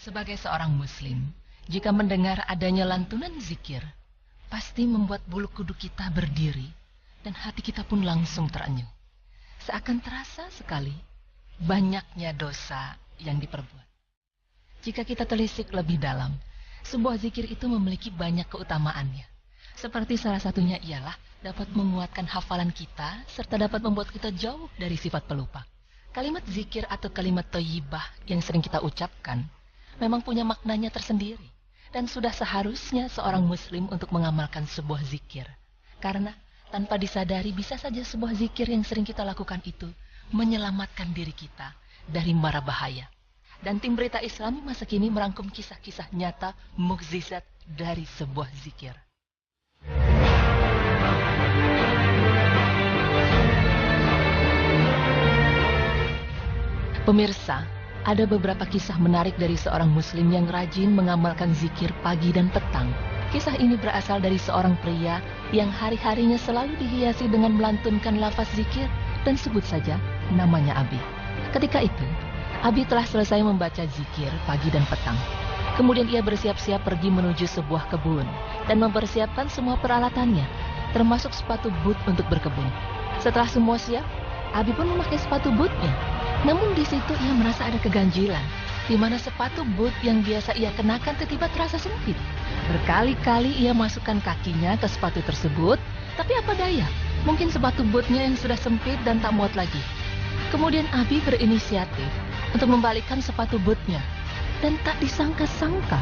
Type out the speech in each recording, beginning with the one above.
Sebagai seorang muslim, jika mendengar adanya lantunan zikir, pasti membuat bulu kuduk kita berdiri dan hati kita pun langsung terenyuh. Seakan terasa sekali banyaknya dosa yang diperbuat. Jika kita telisik lebih dalam, sebuah zikir itu memiliki banyak keutamaannya. Seperti salah satunya ialah dapat menguatkan hafalan kita serta dapat membuat kita jauh dari sifat pelupa. Kalimat zikir atau kalimat thayyibah yang sering kita ucapkan memang punya maknanya tersendiri dan sudah seharusnya seorang muslim untuk mengamalkan sebuah zikir. Karena tanpa disadari bisa saja sebuah zikir yang sering kita lakukan itu menyelamatkan diri kita dari mara bahaya. Dan tim Berita Islami masa kini merangkum kisah-kisah nyata mukjizat dari sebuah zikir. Pemirsa, ada beberapa kisah menarik dari seorang muslim yang rajin mengamalkan zikir pagi dan petang. Kisah ini berasal dari seorang pria yang hari-harinya selalu dihiasi dengan melantunkan lafaz zikir dan sebut saja namanya Abi. Ketika itu, Abi telah selesai membaca zikir pagi dan petang. Kemudian ia bersiap-siap pergi menuju sebuah kebun dan mempersiapkan semua peralatannya, termasuk sepatu boot untuk berkebun. Setelah semua siap, Abi pun memakai sepatu bootnya. Namun di situ ia merasa ada keganjilan, di mana sepatu boot yang biasa ia kenakan tiba-tiba terasa sempit. Berkali-kali ia masukkan kakinya ke sepatu tersebut, tapi apa daya, mungkin sepatu bootnya yang sudah sempit dan tak muat lagi. Kemudian Abi berinisiatif untuk membalikkan sepatu bootnya, dan tak disangka-sangka,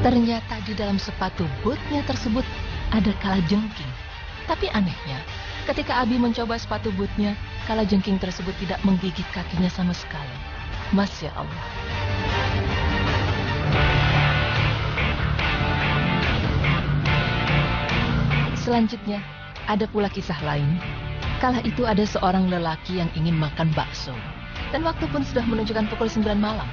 ternyata di dalam sepatu bootnya tersebut ada kalajengking. Tapi anehnya, ketika Abi mencoba sepatu bootnya, kalajengking tersebut tidak menggigit kakinya sama sekali. Masya Allah. Selanjutnya, ada pula kisah lain. Kala itu ada seorang lelaki yang ingin makan bakso. Dan waktu pun sudah menunjukkan pukul 9 malam.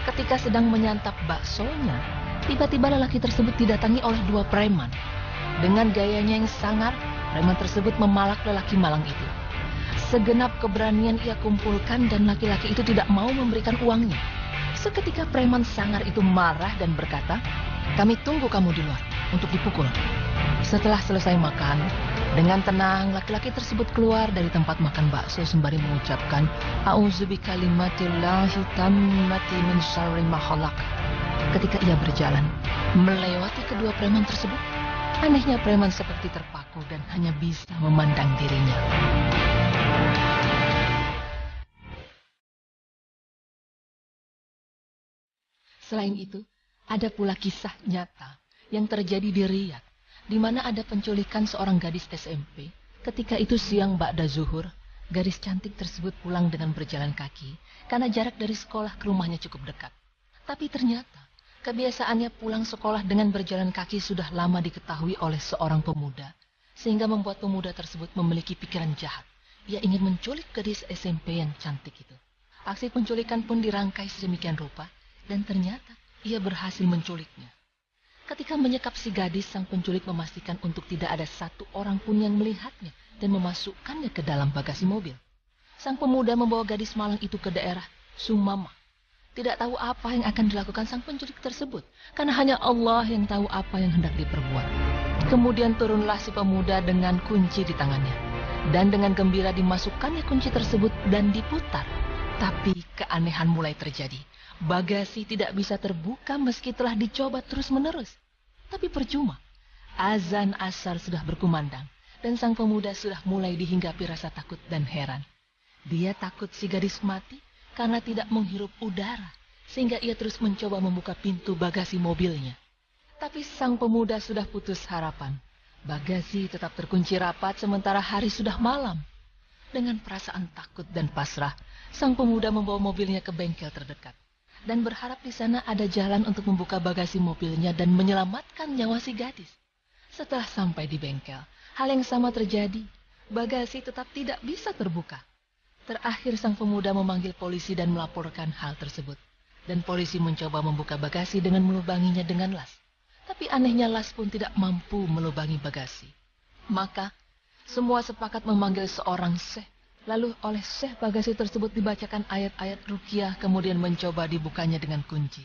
Ketika sedang menyantap baksonya, tiba-tiba lelaki tersebut didatangi oleh dua preman. Dengan gayanya yang sangar, preman tersebut memalak lelaki malang itu. Segenap keberanian ia kumpulkan dan laki-laki itu tidak mau memberikan uangnya. Seketika preman sangar itu marah dan berkata, "Kami tunggu kamu di luar untuk dipukul." Setelah selesai makan, dengan tenang laki-laki tersebut keluar dari tempat makan bakso sembari mengucapkan, "A'udzubikalimatillahi tammati min syarri ma khalaq." Ketika ia berjalan melewati kedua preman tersebut, anehnya preman seperti terpaku dan hanya bisa memandang dirinya. Selain itu, ada pula kisah nyata yang terjadi di Riyadh, di mana ada penculikan seorang gadis SMP. Ketika itu siang ba'da zuhur, gadis cantik tersebut pulang dengan berjalan kaki, karena jarak dari sekolah ke rumahnya cukup dekat. Tapi ternyata, kebiasaannya pulang sekolah dengan berjalan kaki sudah lama diketahui oleh seorang pemuda, sehingga membuat pemuda tersebut memiliki pikiran jahat. Ia ingin menculik gadis SMP yang cantik itu. Aksi penculikan pun dirangkai sedemikian rupa, dan ternyata ia berhasil menculiknya. Ketika menyekap si gadis, sang penculik memastikan untuk tidak ada satu orang pun yang melihatnya dan memasukkannya ke dalam bagasi mobil. Sang pemuda membawa gadis malang itu ke daerah Sumama. Tidak tahu apa yang akan dilakukan sang penculik tersebut, karena hanya Allah yang tahu apa yang hendak diperbuat. Kemudian turunlah si pemuda dengan kunci di tangannya, dan dengan gembira dimasukkannya kunci tersebut dan diputar. Tapi keanehan mulai terjadi. Bagasi tidak bisa terbuka meski telah dicoba terus-menerus. Tapi percuma. Azan asar sudah berkumandang, dan sang pemuda sudah mulai dihinggapi rasa takut dan heran. Dia takut si gadis mati karena tidak menghirup udara, sehingga ia terus mencoba membuka pintu bagasi mobilnya. Tapi sang pemuda sudah putus harapan. Bagasi tetap terkunci rapat sementara hari sudah malam. Dengan perasaan takut dan pasrah, sang pemuda membawa mobilnya ke bengkel terdekat dan berharap di sana ada jalan untuk membuka bagasi mobilnya dan menyelamatkan nyawa si gadis. Setelah sampai di bengkel, hal yang sama terjadi. Bagasi tetap tidak bisa terbuka. Terakhir sang pemuda memanggil polisi dan melaporkan hal tersebut. Dan polisi mencoba membuka bagasi dengan melubanginya dengan las. Tapi anehnya las pun tidak mampu melubangi bagasi. Maka semua sepakat memanggil seorang syekh. Lalu oleh syekh bagasi tersebut dibacakan ayat-ayat ruqyah, kemudian mencoba dibukanya dengan kunci.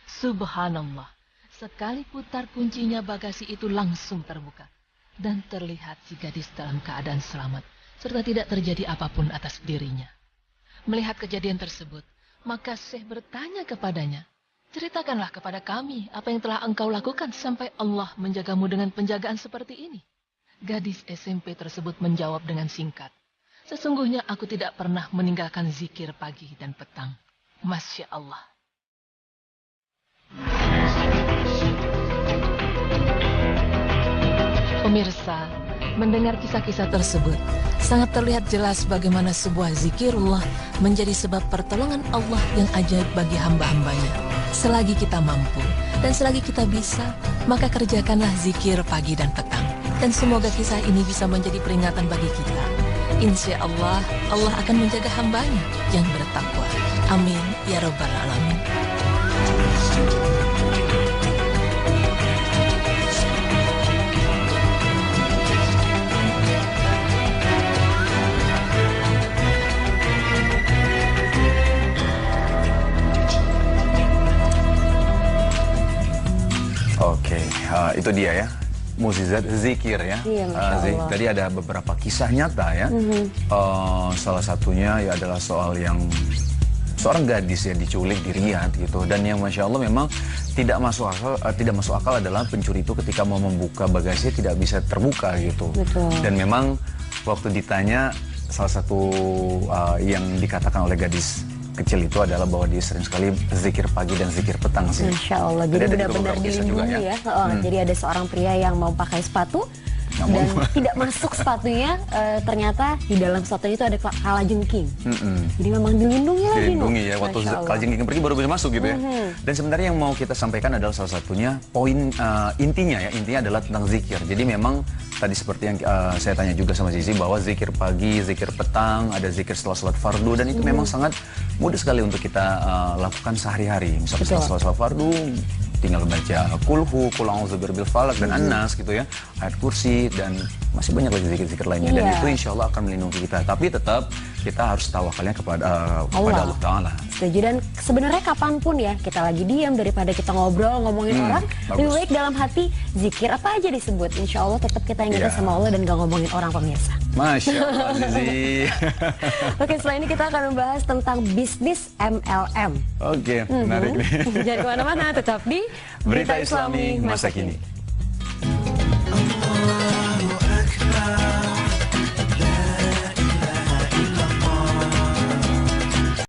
Subhanallah, sekali putar kuncinya bagasi itu langsung terbuka. Dan terlihat si gadis dalam keadaan selamat, serta tidak terjadi apapun atas dirinya. Melihat kejadian tersebut, maka Syekh bertanya kepadanya, "Ceritakanlah kepada kami apa yang telah engkau lakukan sampai Allah menjagamu dengan penjagaan seperti ini." Gadis SMP tersebut menjawab dengan singkat, "Sesungguhnya aku tidak pernah meninggalkan zikir pagi dan petang." Masya Allah. Pemirsa, mendengar kisah-kisah tersebut, sangat terlihat jelas bagaimana sebuah zikirullah menjadi sebab pertolongan Allah yang ajaib bagi hamba-hambanya. Selagi kita mampu dan selagi kita bisa, maka kerjakanlah zikir pagi dan petang. Dan semoga kisah ini bisa menjadi peringatan bagi kita. Insya Allah, Allah akan menjaga hambanya yang bertakwa. Amin, ya Rabbal Alamin. Oke, itu dia ya, mukjizat zikir ya. Iya, Masya Allah. Tadi ada beberapa kisah nyata ya. Salah satunya ya adalah soal yang seorang gadis yang diculik di Riyadh gitu, dan yang Masya Allah memang tidak masuk akal adalah pencuri itu ketika mau membuka bagasi tidak bisa terbuka gitu. Betul. Dan memang waktu ditanya, salah satu yang dikatakan oleh gadis kecil itu adalah bahwa dia sering sekali zikir pagi dan zikir petang sih. Masya Allah, jadi benar-benar dilindungi ya. Jadi ada seorang pria yang mau pakai sepatu dan tidak masuk sepatunya, ternyata di dalam sepatunya itu ada kalajengking. Jadi memang dilindungi lagi. Dilindungi ya, waktu kalajengking pergi baru bisa masuk gitu ya. Dan sebenarnya yang mau kita sampaikan adalah salah satunya poin intinya adalah tentang zikir. Jadi memang tadi seperti yang saya tanya juga sama Zizi, bahwa zikir pagi, zikir petang, ada zikir setelah sholat fardu, dan itu memang sangat mudah sekali untuk kita lakukan sehari-hari. Misalnya setelah sholat fardu, tinggal baca kulhu, kul a'udzu birabbil falaq dan annas gitu ya, ayat kursi, dan masih banyak lagi zikir-zikir lainnya. Dan itu insya Allah akan melindungi kita. Tapi tetap kita harus tawakalnya kepada Allah Ta'ala. Setuju. Dan sebenarnya kapanpun ya, kita lagi diam daripada kita ngomongin orang, lebih baik dalam hati zikir apa aja disebut. Insya Allah tetap kita ingatkan sama Allah dan gak ngomongin orang, pemirsa. Masya Allah, Zizi. Oke, setelah ini kita akan membahas tentang bisnis MLM. Oke, menarik nih. Jangan kemana-mana, tetap di Berita Islami Masa Kini.